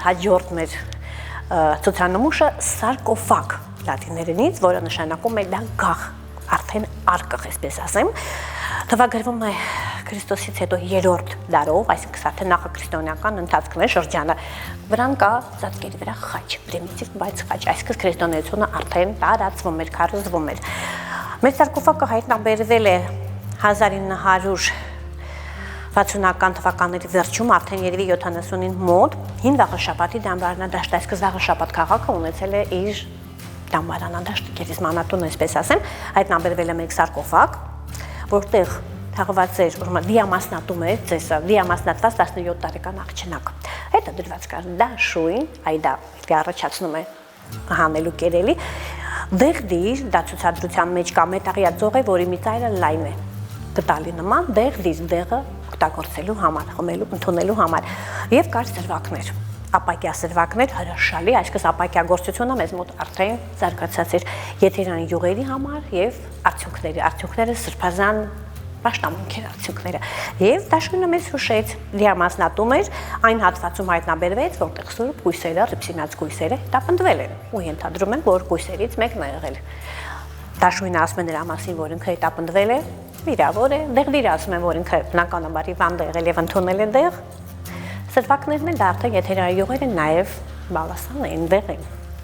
հաջորդ մեր ցուցանմուշը սարկոֆագ լատիներենից, որը նշանակում է դա գաղ, արդեն արկղ, այսպես ասեմ, թվագրվում է Քրիստոսից հետո 3-րդ դարով, այսինքն արդեն նախաքրիստոնեական ընթացքն է շրջանը, վրան կա ծածկերի վրա խաչ, պրիմիտիվ բայց խաչ, այսինքն քրիստոնեությունը արդեն տարածվում էր, քարոզվում էր։ Մեր սարկոֆագը հայտնաբերվել է 1960-ական թվականների վերջում, արդեն երևի 70-ին մոտ, հին Վաղաշապատի դամբարանադաշտ, այսինքն Վաղաշապատ քաղաքը ունեցել է իր դամբարանադաշտ, գերեզմանատուն, այսպես ասեմ, հայտնաբերվել է մեկ սարկոֆագ, որտեղ թաղված էր վիամասնատում էր, ծեսը, վիամասնատված 17 տարեկան աղջնակ։ Հետո դրված կար դաշույն, այ դա առաջացնում է հանելու կերելի, դեղդիր, դա ցուցադրության մեջ կա մետաղյա ծող է, որի մի ծայրը լայն է, գտալի նման, դեղդիր, դեղը օգտագործելու համար, խմելու, ընդունելու համար, եւ կար սրվակներ, ապակյա սրվակներ, հրաշալի, այսինքն ապակյա գործությունը մեզ մոտ արդեն զարգացած էր եթերային յուղերի համար եւ արդյունքները սրբազան պաշտամունքեր արդյունքները եւ դաշույնը մեզ հուշեց վիամասնատում էր այն հատվածում հայտնաբերվեց որտեղ սուրբ գույսերը ռիփսիմած գույսերը հետապնդվել են ու ենթադրում են որ գույսերից մեկն է եղել դաշույնը ասում է նրա մասին որ ինքը հետապնդվել է վիրավոր է դեղդիրը ասում են որ ինքը բնականաբար հիվանդ է եղել եւ ընդունել է դեղ սրվակներն են դա արդեն եթերային յուղեր են նաեւ բալասան են դեղ են